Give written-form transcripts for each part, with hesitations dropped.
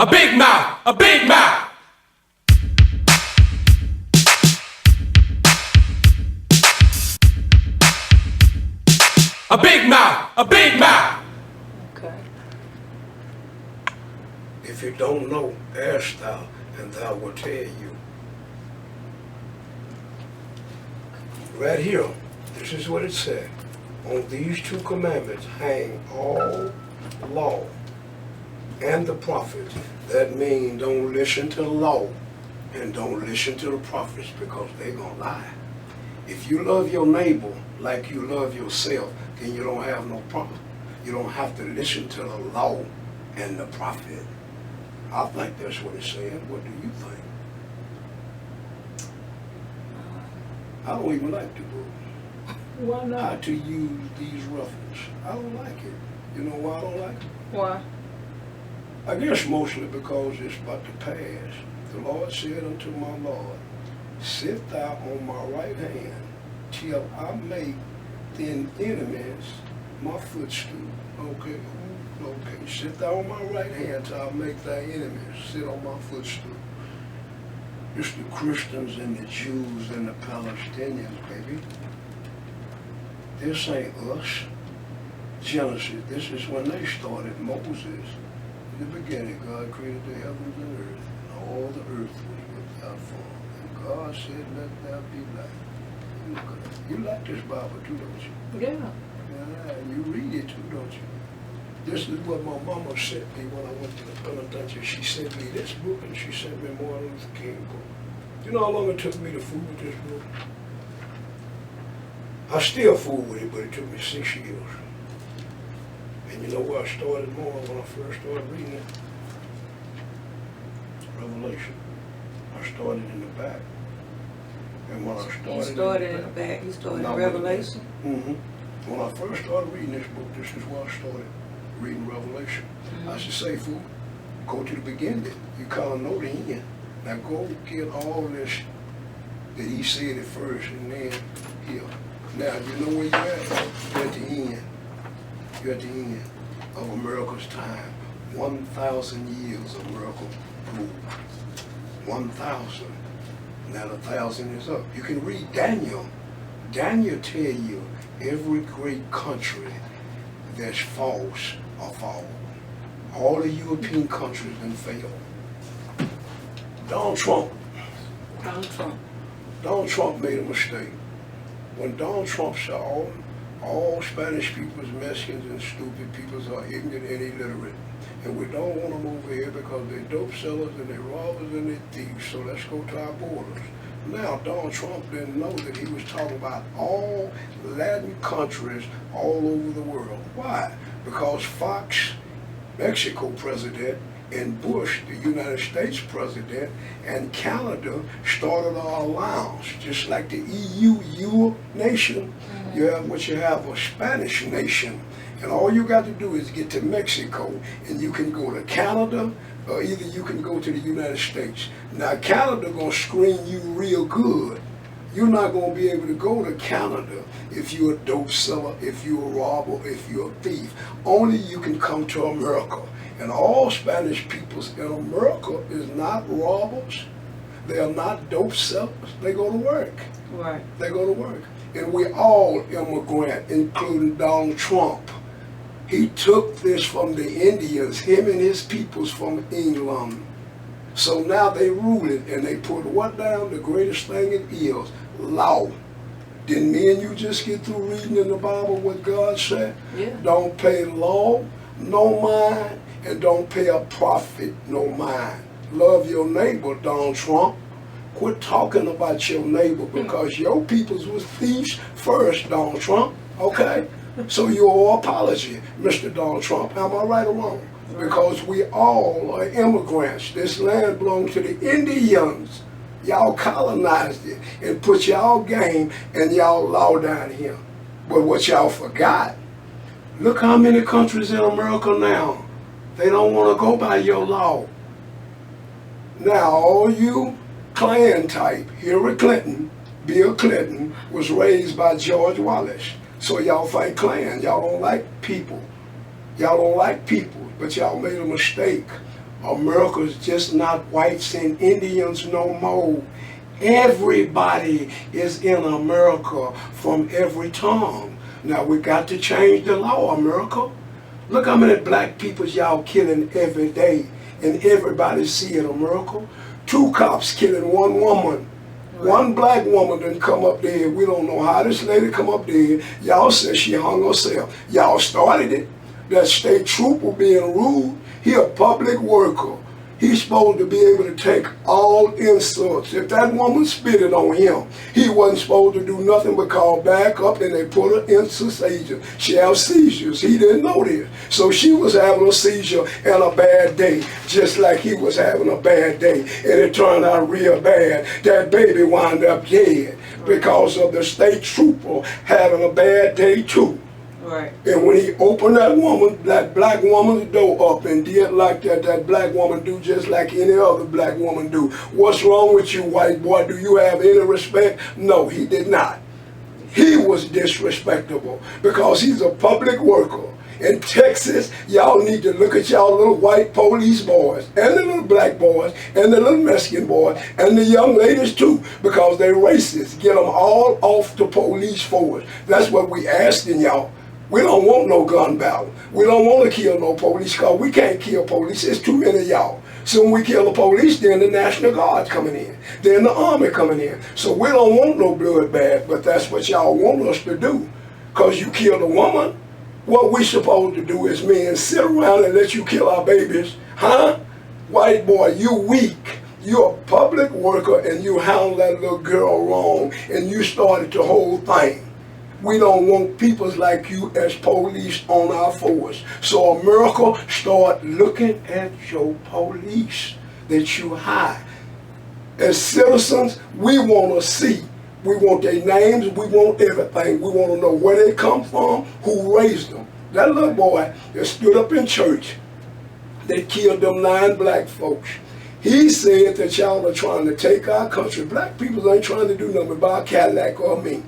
A big mouth, a big mouth. A big mouth, a big mouth. Okay. If you don't know, ask thou, and thou will tell you. Right here, this is what it said. On these two commandments hang all law and the prophets. That means don't listen to the law and don't listen to the prophets, because they're going to lie. If you love your neighbor like you love yourself, then you don't have no problem. You don't have to listen to the law and the prophet. I think that's what it's saying. What do you think? I don't even like the book. Why How not? to use these references. I don't like it. You know why I don't like it? Why? I guess mostly because it's about to pass. The Lord said unto my Lord, sit thou on my right hand till I make thine enemies my footstool. Okay, okay. Sit thou on my right hand till I make thy enemies sit on my footstool. It's the Christians and the Jews and the Palestinians, baby. This ain't us. Genesis, this is when they started Moses. In the beginning, God created the heavens and earth, and all the earth was without form. And God said, let there be light. You like this Bible too, don't you? Yeah. Yeah, and you read it too, don't you? This is what my mama sent me when I went to the penitentiary. She sent me this book, and she sent me Martin Luther King book. You know how long it took me to fool with this book? I still fool with it, but it took me 6 years. And you know where I started more when I first started reading it? Revelation. I started in the back. And when I You started in the back. You started in Revelation. Mm-hmm. When I first started reading this book, this is where I started reading Revelation. Mm-hmm. I should say, fool, go to the beginning. You kind of know the end. Now go get all this that he said at first and then here. Now, you know where you're at? You're at the end. You're at the end of America's time. 1,000 years of miracle rule. 1,000. Now the 1,000 is up. You can read Daniel. Daniel tell you every great country that's false or fall. All the European countries been failed. Donald Trump. Donald Trump. Donald Trump made a mistake. When Donald Trump saw all Spanish peoples, Mexicans, and stupid peoples are ignorant and illiterate, and we don't want them over here because they're dope sellers and they're robbers and they're thieves, so let's go to our borders. Now, Donald Trump didn't know that he was talking about all Latin countries all over the world. Why? Because Fox, Mexico president, and Bush, the United States president, and Canada started an alliance, just like the EU nation. Mm-hmm. You have what you have, a Spanish nation, and all you got to do is get to Mexico, and you can go to Canada, or either you can go to the United States. Now Canada gonna screen you real good. You're not gonna be able to go to Canada if you're a dope seller, if you're a robber, if you're a thief. Only you can come to America. And all Spanish peoples in America is not robbers. They are not dope sellers. They go to work. Right. They go to work. And we all immigrant, including Donald Trump. He took this from the Indians, him and his peoples from England. So now they rule it, and they put what down? The greatest thing it is, law. Didn't me and you just get through reading in the Bible what God said? Yeah. Don't pay law, no mind, and don't pay a prophet no mind. Love your neighbor, Donald Trump. Quit talking about your neighbor because your peoples was thieves first, Donald Trump. Okay? So you owe apology, Mr. Donald Trump. Am I right or wrong? Because we all are immigrants. This land belongs to the Indians. Y'all colonized it and put y'all game and y'all law down here. But what y'all forgot, look how many countries in America now, they don't want to go by your law. Now all you Klan type, Hillary Clinton, Bill Clinton, was raised by George Wallace. So y'all fight Klan. Y'all don't like people. Y'all don't like people, but y'all made a mistake America's just not whites and Indians no more. Everybody is in America from every tongue. Now we got to change the law, America. Look how many black people y'all killing every day, and everybody see it, America. 2 cops killing 1 woman. Right. 1 black woman didn't come up there. We don't know how this lady come up there. Y'all said she hung herself. Y'all started it. That state trooper being rude. He a public worker. He's supposed to be able to take all insults. If that woman spitted on him, he wasn't supposed to do nothing but call back up, and they put her in seizure. She has seizures. He didn't know this. So she was having a seizure and a bad day, just like he was having a bad day. And it turned out real bad. That baby wound up dead because of the state trooper having a bad day too. Right. And when he opened that black woman's door up and did like that, that black woman do just like any other black woman do. What's wrong with you, white boy? Do you have any respect? No, he did not. He was disrespectable because he's a public worker. In Texas, y'all need to look at y'all little white police boys and the little black boys and the little Mexican boys and the young ladies too, because they're racist. Get them all off the police force. That's what we asking y'all. We don't want no gun battle. We don't want to kill no police because we can't kill police. It's too many of y'all. So when we kill the police, then the National Guard's coming in. Then the Army coming in. So we don't want no bloodbath, but that's what y'all want us to do. Because you killed a woman, what we supposed to do as men, sit around and let you kill our babies? Huh? White boy, you weak. You're a public worker and you handled that little girl wrong and you started the whole thing. We don't want people like you as police on our force. So America, start looking at your police that you hire. As citizens, we want to see. We want their names, we want everything. We want to know where they come from, who raised them. That little boy that stood up in church, they killed them 9 black folks. He said that y'all are trying to take our country. Black people ain't trying to do nothing but buy a Cadillac or a mink.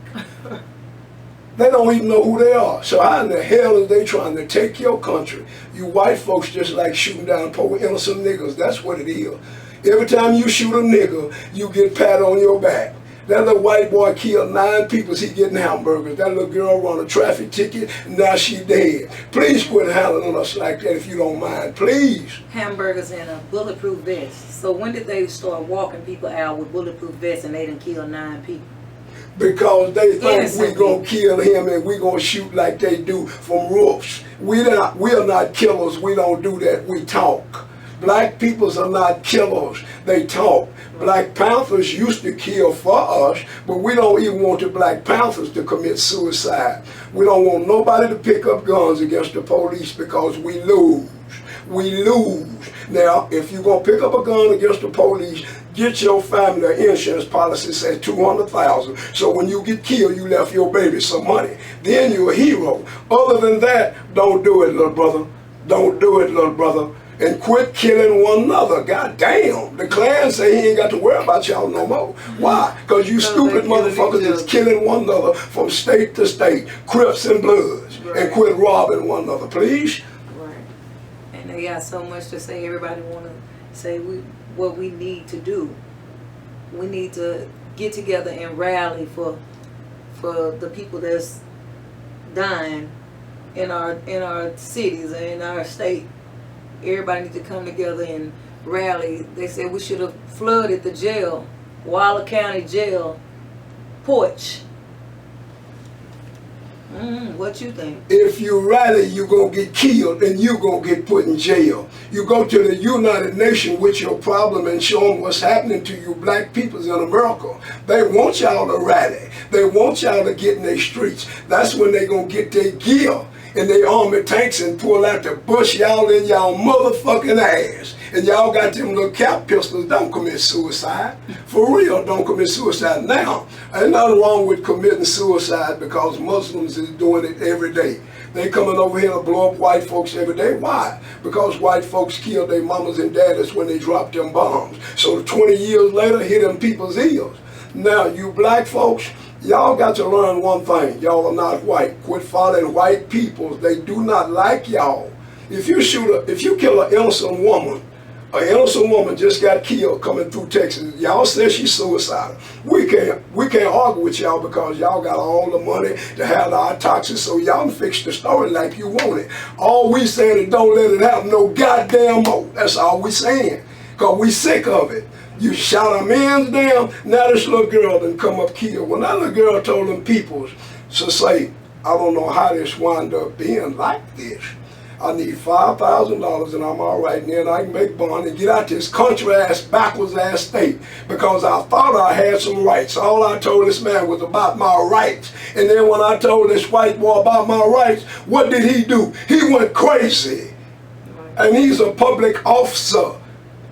They don't even know who they are. So how in the hell is they trying to take your country? You white folks just like shooting down poor innocent niggas. That's what it is. Every time you shoot a nigga, you get pat on your back. That little white boy killed 9 people, he getting hamburgers. That little girl run a traffic ticket, now she dead. Please quit handling us like that if you don't mind, please. Hamburgers and a bulletproof vest. So when did they start walking people out with bulletproof vests and they done killed 9 people? Because they think Innocent we gonna kill him and we gonna shoot like they do from roofs. We are not killers, we don't do that, we talk. Black peoples are not killers, they talk. Black Panthers used to kill for us, but we don't even want the Black Panthers to commit suicide. We don't want nobody to pick up guns against the police because we lose. We lose. Now, if you're going to pick up a gun against the police, get your family insurance policy says $200,000. So when you get killed, you left your baby some money. Then you're a hero. Other than that, don't do it, little brother. Don't do it, little brother. And quit killing one another. God damn. The Klan say he ain't got to worry about y'all no more. Why? Because you stupid motherfuckers is killing one another from state to state. Crips and Bloods. Right. And quit robbing one another, please. Right. And they got so much to say. Everybody want to say what we need to do. We need to get together and rally for the people that's dying in our cities and in our state. Everybody needs to come together and rally. They said we should have flooded the jail, Waller County Jail porch. What you think? If you rally, you're going to get killed and you're going to get put in jail. You go to the United Nations with your problem and show them what's happening to you black peoples in America. They want y'all to rally. They want y'all to get in their streets. That's when they going to get their gear and they army tanks and pull out the bush y'all in y'all motherfucking ass. And y'all got them little cap pistols. Don't commit suicide. For real, don't commit suicide. Now, ain't nothing wrong with committing suicide because Muslims is doing it every day. They coming over here to blow up white folks every day. Why? Because white folks killed their mamas and daddies when they dropped them bombs. So 20 years later, hit them people's ears. Now, you black folks, y'all got to learn one thing. Y'all are not white. Quit following white people. They do not like y'all. If you kill an innocent woman An innocent woman just got killed coming through Texas. Y'all say she's suicidal. We can't argue with y'all because y'all got all the money to have the autopsy, so y'all can fix the story like you want it. All we saying is don't let it happen no goddamn more. That's all we saying. Because we sick of it. You shot a man's down, now this little girl done come up killed. When that little girl told them peoples to say, I don't know how this wound up being like this. I need $5,000 and I'm all right, and then I can make bond and get out this country ass, backwards ass state because I thought I had some rights. All I told this man was about my rights. And then when I told this white boy about my rights, what did he do? He went crazy. And he's a public officer.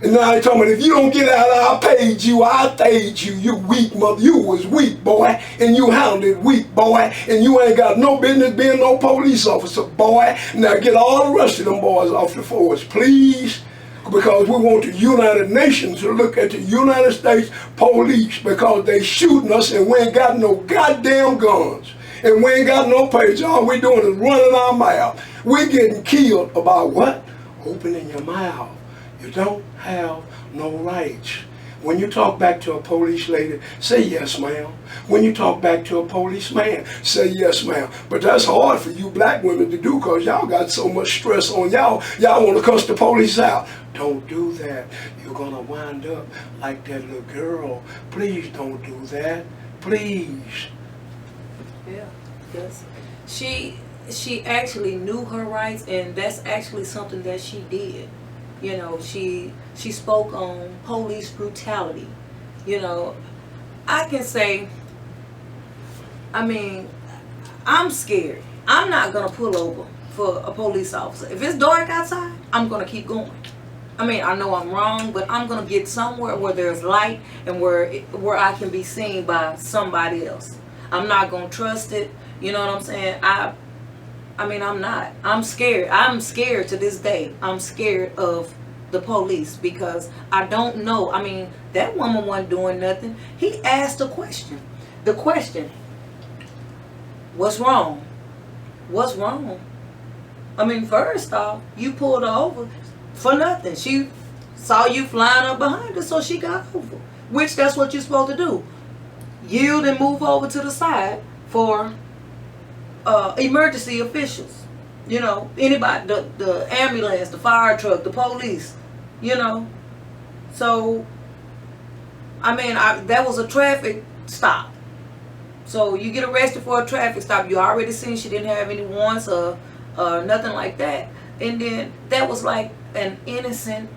And now he told me, if you don't get out, I paid you, I paid you, you weak mother. You was weak, boy, and you handled it weak, boy, and you ain't got no business being no police officer, boy. Now get all the rest of them boys off the force, please, because we want the United Nations to look at the United States police because they shooting us and we ain't got no goddamn guns. And we ain't got no page. All we doing is running our mouth. We getting killed about what? Opening your mouth. You don't have no rights. When you talk back to a police lady, say yes, ma'am. When you talk back to a policeman, say yes, ma'am. But that's hard for you black women to do because y'all got so much stress on y'all. Y'all want to cuss the police out. Don't do that. You're going to wind up like that little girl. Please don't do that. Please. Yeah, yes. She actually knew her rights, and that's actually something that she did. You know, she spoke on police brutality. You know, I can say, I mean, I'm scared. I'm not going to pull over for a police officer. If it's dark outside, I'm going to keep going. I mean, I know I'm wrong, but I'm going to get somewhere where there's light and where I can be seen by somebody else. I'm not going to trust it. You know what I'm saying? I mean, I'm not. I'm scared. I'm scared to this day. I'm scared of the police because I don't know. I mean, that woman wasn't doing nothing. He asked a question. The question, what's wrong? What's wrong? I mean, first off, you pulled her over for nothing. She saw you flying up behind her, so she got over. Which, that's what you're supposed to do. Yield and move over to the side for emergency officials, you know, anybody, the ambulance, the fire truck, the police, you know. So, I mean, that was a traffic stop. So you get arrested for a traffic stop. You already seen she didn't have any warrants or nothing like that. And then that was like an innocent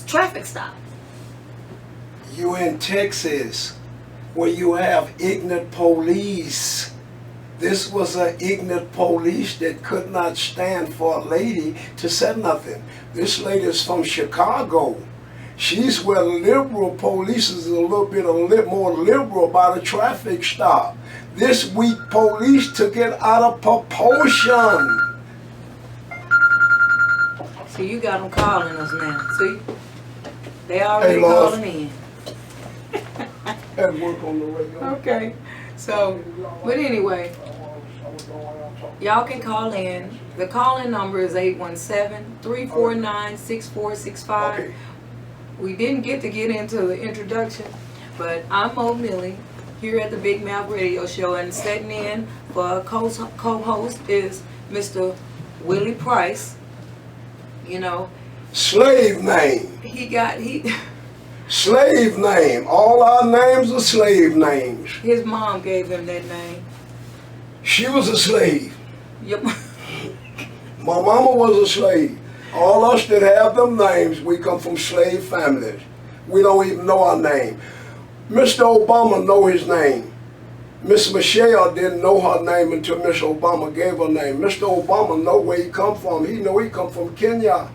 traffic stop. You in Texas where you have ignorant police. This was an ignorant police that could not stand for a lady to say nothing. This lady is from Chicago. She's where liberal police is a little bit more liberal about a traffic stop. This weak police took it out of proportion. See, you got them calling us now. See? They already calling in. At work on the radio. Okay. So, but anyway, y'all can call in. The call-in number is 817-349-6465. Okay. We didn't get into the introduction, but I'm Mo Millie here at the Big Mouth Radio Show, and sitting in for a co-host is Mr. Willie Price. You know, Slave name. Slave name. All our names are slave names. His mom gave him that name. She was a slave. Yep. My mama was a slave. All us that have them names, we come from slave families. We don't even know our name. Mr. Obama know his name. Miss Michelle didn't know her name until Miss Obama gave her name. Mr. Obama know where he come from. He know he come from Kenya.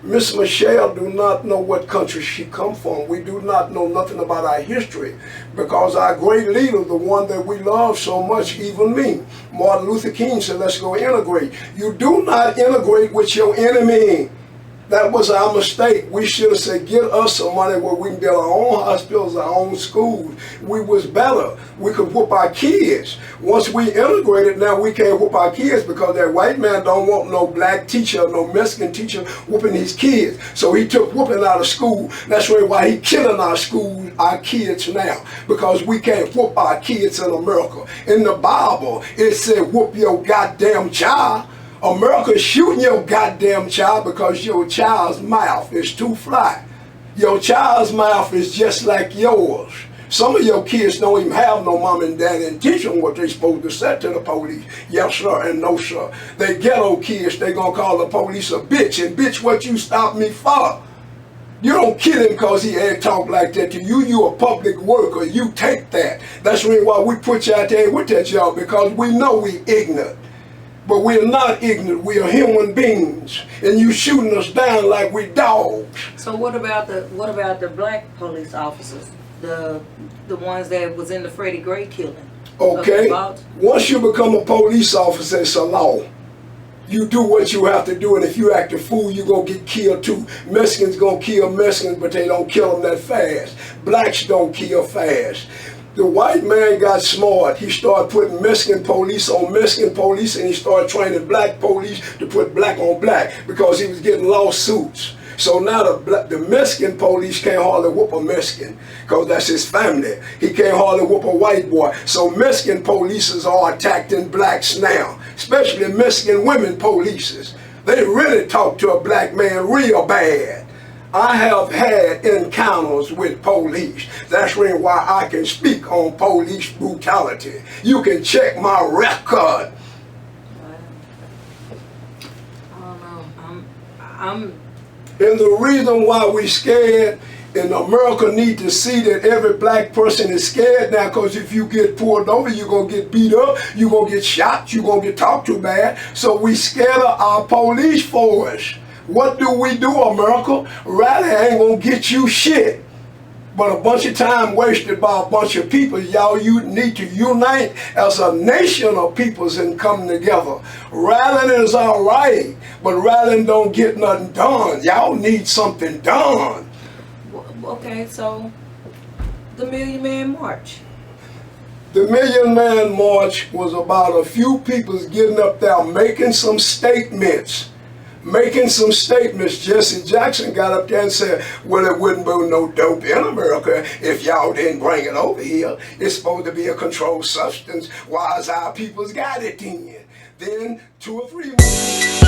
Miss Michelle do not know what country she come from. We do not know nothing about our history because our great leader, the one that we love so much, even me, Martin Luther King said, let's go integrate. You do not integrate with your enemy. That was our mistake. We should have said, get us some money where we can build our own hospitals, our own schools. We was better. We could whoop our kids. Once we integrated, now we can't whoop our kids because that white man don't want no black teacher, no Mexican teacher whooping his kids. So he took whooping out of school. That's really why he killing our schools, our kids now, because we can't whoop our kids in America. In the Bible, it said, whoop your goddamn child. America's shooting your goddamn child because your child's mouth is too flat. Your child's mouth is just like yours. Some of your kids don't even have no mom and dad and teach them what they're supposed to say to the police. Yes, sir, and no, sir. They ghetto kids, they gonna call the police a bitch. And bitch, what you stopped me for? You don't kill him because he ain't talk like that to you. You a public worker. You take that. That's really why we put you out there with that y'all, because we know we ignorant. But we are not ignorant. We are human beings, and you shooting us down like we dogs. So what about the black police officers, the ones that was in the Freddie Gray killing? Okay. Once you become a police officer, it's a law. You do what you have to do, and if you act a fool, you're going to get killed too. Mexicans going to kill Mexicans, but they don't kill them that fast. Blacks don't kill fast. The white man got smart. He started putting Mexican police on Mexican police, and he started training black police to put black on black because he was getting lawsuits. So now the Mexican police can't hardly whoop a Mexican because that's his family. He can't hardly whoop a white boy. So Mexican polices are attacking blacks now, especially Mexican women polices. They really talk to a black man real bad. I have had encounters with police. That's really why I can speak on police brutality. You can check my record. I don't know. I'm And the reason why we scared, and America need to see that every black person is scared now, because if you get pulled over, you're going to get beat up, you're going to get shot, you're going to get talked to bad. So we scared of our police force. What do, America? Rally ain't gonna get you shit. But a bunch of time wasted by a bunch of people. Y'all, you need to unite as a nation of peoples and come together. Rallying is all right, but rallying don't get nothing done. Y'all need something done. Okay, so the Million Man March. The Million Man March was about a few people getting up there making some statements. Jesse Jackson got up there and said, well, it wouldn't be no dope in America if y'all didn't bring it over here. It's supposed to be a controlled substance. Why is our people's got it then? Then 2 or 3 months.